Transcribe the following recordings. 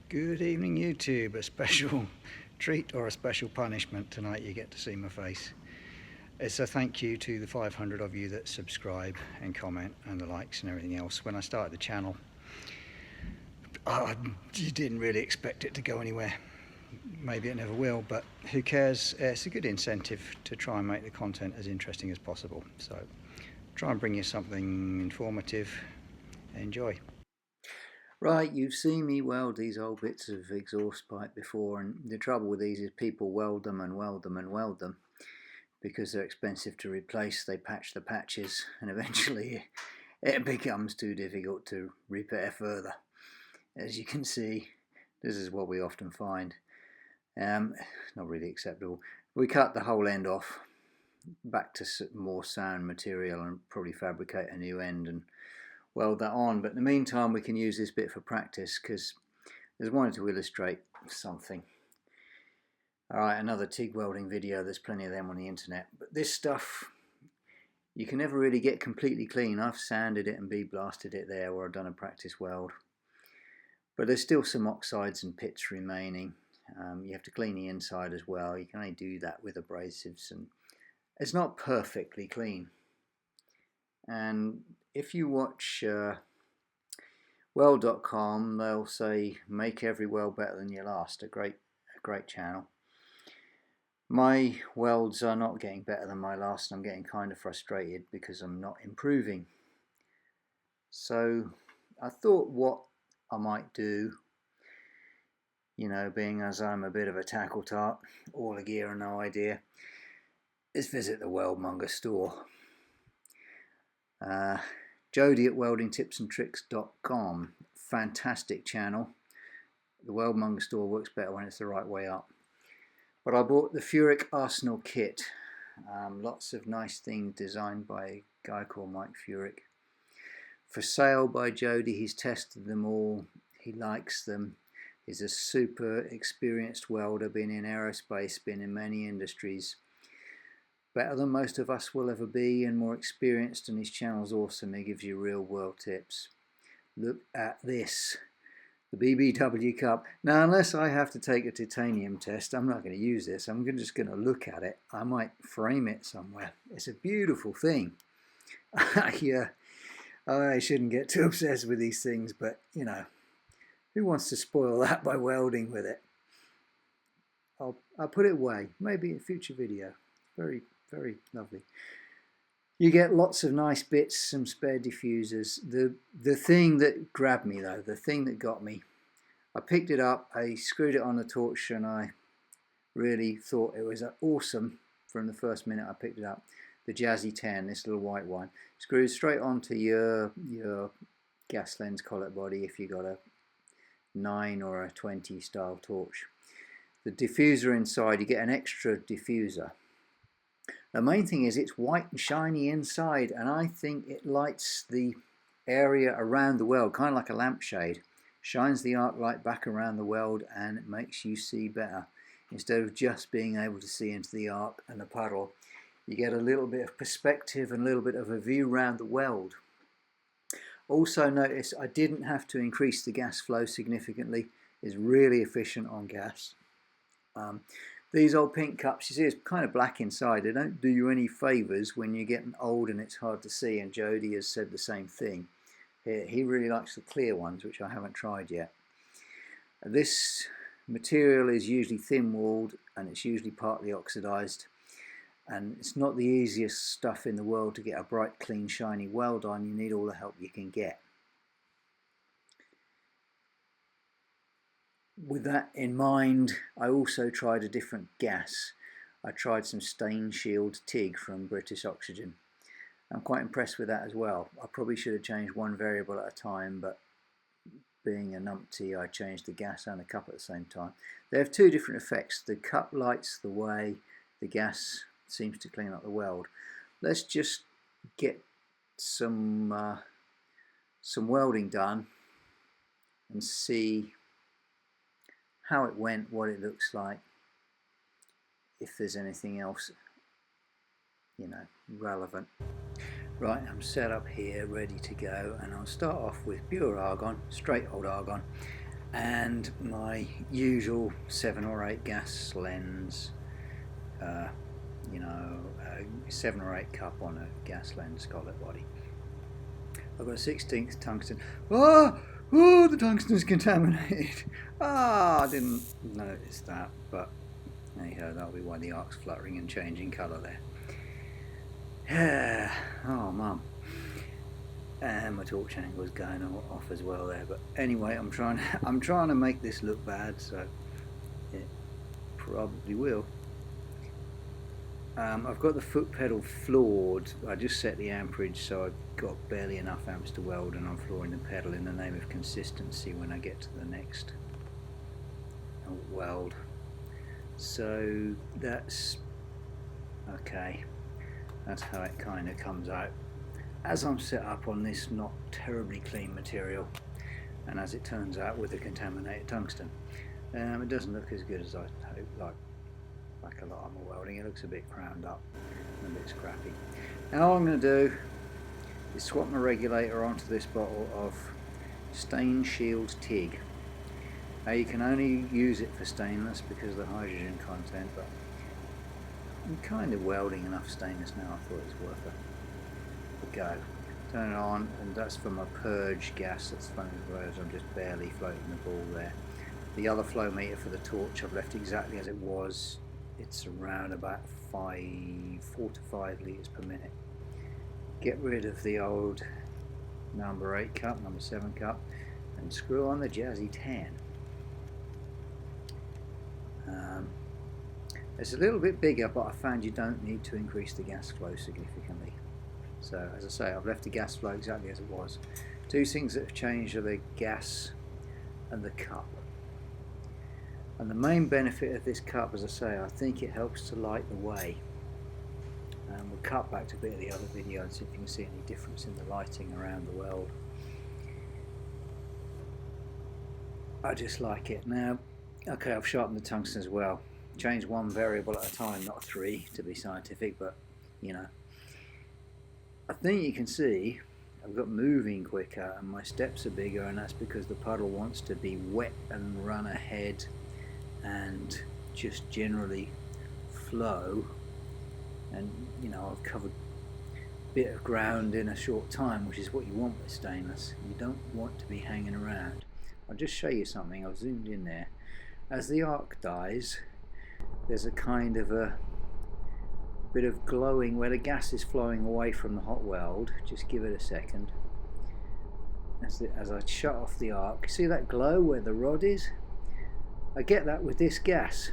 Good evening YouTube, a special treat or a special punishment tonight. You get to see my face. It's a thank you to the 500 of you that subscribe and comment and the likes and everything else. When I started the channel, you didn't really expect it to go anywhere. Maybe it never will, but who cares? It's a good incentive to try and make the content as interesting as possible. So try and bring you something informative. Enjoy. Right, you've seen me weld these old bits of exhaust pipe before, and the trouble with these is people weld them and weld them and weld them because they're expensive to replace. They patch the patches and eventually it becomes too difficult to repair further. As you can see, this is what we often find. Not really acceptable. We cut the whole end off back to more sound material and probably fabricate a new end and weld that on, but in the meantime we can use this bit for practice because I just wanted to illustrate something. Alright, another TIG welding video, there's plenty of them on the internet, but this stuff you can never really get completely clean. I've sanded it and bead blasted it there where I've done a practice weld, but there's still some oxides and pits remaining. You have to clean the inside as well. You can only do that with abrasives and it's not perfectly clean. And if you watch weld.com, they'll say make every weld better than your last. A great channel. My welds are not getting better than my last, and I'm getting kind of frustrated because I'm not improving. So I thought what I might do, you know, being as I'm a bit of a tackle tart, all a gear and no idea, is visit the Weldmonger store. Jody at weldingtipsandtricks.com, fantastic channel. The Weldmonger store works better when it's the right way up. But I bought the Furick Arsenal kit. Lots of nice things designed by a guy called Mike Furick. For sale by Jody. He's tested them all. He likes them. He's a super experienced welder, been in aerospace, been in many industries. Better than most of us will ever be and more experienced, and his channel's awesome. He gives you real world tips. Look at this, the BBW cup. Now unless I have to take a titanium test, I'm not going to use this. I'm just going to look at it. I might frame it somewhere. It's a beautiful thing. Yeah, I shouldn't get too obsessed with these things, but you know, who wants to spoil that by welding with it? I'll put it away, maybe in a future video. Very lovely. You get lots of nice bits, some spare diffusers. The thing that grabbed me though, the thing that got me, I picked it up, I screwed it on the torch, and I really thought it was awesome from the first minute I picked it up. The Jazzy 10, this little white one, screws straight onto your gas lens collet body if you got a 9 or a 20 style torch. The diffuser inside, you get an extra diffuser. The main thing is it's white and shiny inside, and I think it lights the area around the weld, kind of like a lampshade. Shines the arc light back around the weld and it makes you see better. Instead of just being able to see into the arc and the puddle, you get a little bit of perspective and a little bit of a view around the weld. Also notice I didn't have to increase the gas flow significantly. It's really efficient on gas. These old pink cups, you see it's kind of black inside. They don't do you any favours when you're getting old and it's hard to see, and Jody has said the same thing. He really likes the clear ones, which I haven't tried yet. This material is usually thin-walled and it's usually partly oxidised, and it's not the easiest stuff in the world to get a bright, clean, shiny weld on. You need all the help you can get. With that in mind, I also tried a different gas. I tried some Stainshield TIG from British Oxygen. I'm quite impressed with that as well. I probably should have changed one variable at a time, but being a numpty, I changed the gas and the cup at the same time. They have two different effects. The cup lights the way, the gas seems to clean up the weld. Let's just get some welding done and see how it went, what it looks like, if there's anything else, you know, relevant. Right, I'm set up here, ready to go, and I'll start off with pure argon, straight old argon, and my usual 7 or 8 gas lens, you know, 7 or 8 cup on a gas lens collet body. I've got a 16th tungsten. Oh, the tungsten's contaminated. I didn't notice that, but anyhow, that'll be why the arc's fluttering and changing colour there. Oh, mum. And my torch angle's going off as well there. But anyway, I'm trying to make this look bad, so it probably will. I've got the foot pedal floored. I just set the amperage, so I've got barely enough amps to weld, and I'm flooring the pedal in the name of consistency when I get to the next weld. So that's okay. That's how it kind of comes out. As I'm set up on this not terribly clean material, and as it turns out with the contaminated tungsten, it doesn't look as good as I hope. Like a lot of my welding, it looks a bit crowned up and a bit scrappy. Now all I'm going to do is swap my regulator onto this bottle of Stainshield Tig. Now you can only use it for stainless because of the hydrogen content, but I'm kind of welding enough stainless now, I thought it was worth a go. Turn it on, and that's for my purge gas that's flowing through. I'm just barely floating the ball there. The other flow meter for the torch I've left exactly as it was. It's around about 4 to 5 litres per minute. Get rid of the old number 8 cup, number 7 cup, and screw on the Jazzy 10. It's a little bit bigger, but I found you don't need to increase the gas flow significantly. So as I say, I've left the gas flow exactly as it was. Two things that have changed are the gas and the cup. And the main benefit of this cup, as I say, I think it helps to light the way. We'll cut back to a bit of the other video and see if you can see any difference in the lighting around the weld. I just like it. Now, okay, I've sharpened the tungsten as well. Change one variable at a time, not 3 to be scientific, but you know. I think you can see I've got moving quicker and my steps are bigger, and that's because the puddle wants to be wet and run ahead and just generally flow. And you know, I've covered a bit of ground in a short time, which is what you want with stainless. You don't want to be hanging around. I'll just show you something. I've zoomed in there. As the arc dies, there's a kind of a bit of glowing where the gas is flowing away from the hot weld. Just give it a second. As I shut off the arc, see that glow where the rod is? I get that with this gas.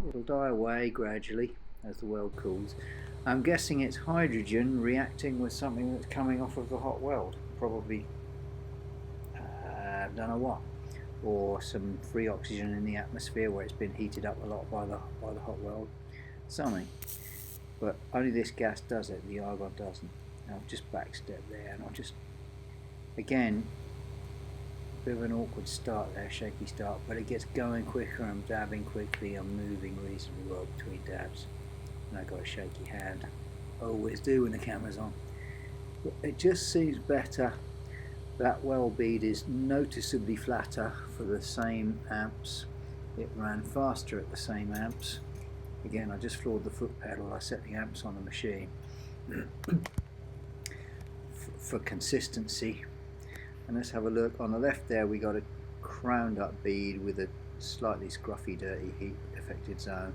It'll die away gradually as the weld cools. I'm guessing it's hydrogen reacting with something that's coming off of the hot weld. Probably, don't know what. Or some free oxygen in the atmosphere where it's been heated up a lot by the hot weld. Something. But only this gas does it, the argon doesn't. I'll just backstep there, and I'll just, again, a bit of an awkward start there, shaky start, but it gets going quicker. I'm dabbing quickly, I'm moving reasonably well between dabs, and I've got a shaky hand. I always do when the camera's on. But it just seems better. That weld bead is noticeably flatter for the same amps. It ran faster at the same amps. Again, I just floored the foot pedal. I set the amps on the machine for consistency. And let's have a look. On the left there, we got a crowned up bead with a slightly scruffy, dirty, heat affected zone.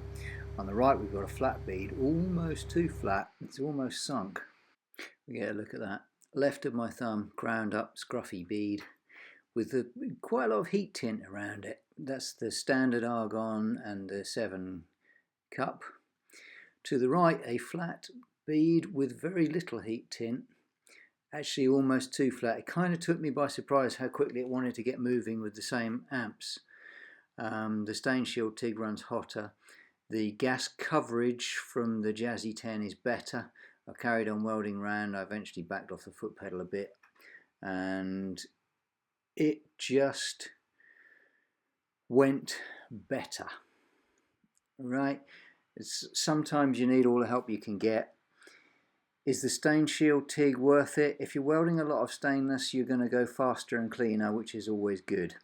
On the right, we've got a flat bead, almost too flat. It's almost sunk. We get a look at that. Left of my thumb, crowned up, scruffy bead with quite a lot of heat tint around it. That's the standard argon and the 7 cup. To the right, a flat bead with very little heat tint, actually almost too flat. It kind of took me by surprise how quickly it wanted to get moving with the same amps. The Stainshield Tig runs hotter. The gas coverage from the Jazzy 10 is better. I carried on welding round. I eventually backed off the foot pedal a bit, and it just went better. Right? Sometimes you need all the help you can get. Is the Stainshield Tig worth it? If you're welding a lot of stainless, you're going to go faster and cleaner, which is always good.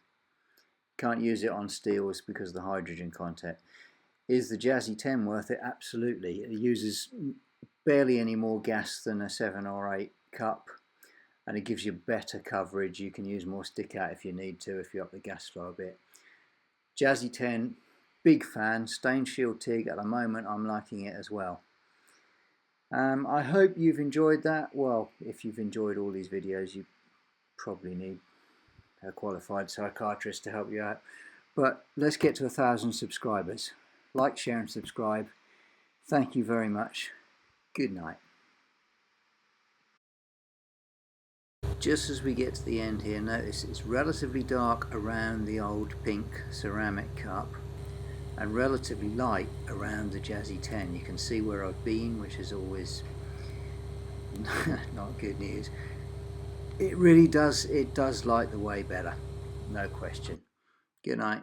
Can't use it on steels because of the hydrogen content. Is the Jazzy 10 worth it? Absolutely. It uses barely any more gas than a 7 or 8 cup, and it gives you better coverage. You can use more stick out if you need to, if you up the gas flow a bit. Jazzy 10, big fan. Stainshield Tig at the moment, I'm liking it as well. I hope you've enjoyed that. Well, if you've enjoyed all these videos, you probably need a qualified psychiatrist to help you out. But let's get to 1,000 subscribers. Like, share and subscribe. Thank you very much. Good night. Just as we get to the end here, notice it's relatively dark around the old pink ceramic cup and relatively light around the Jazzy 10. You can see where I've been, which is always not good news. It really does, it does light the way better, no question. Good night.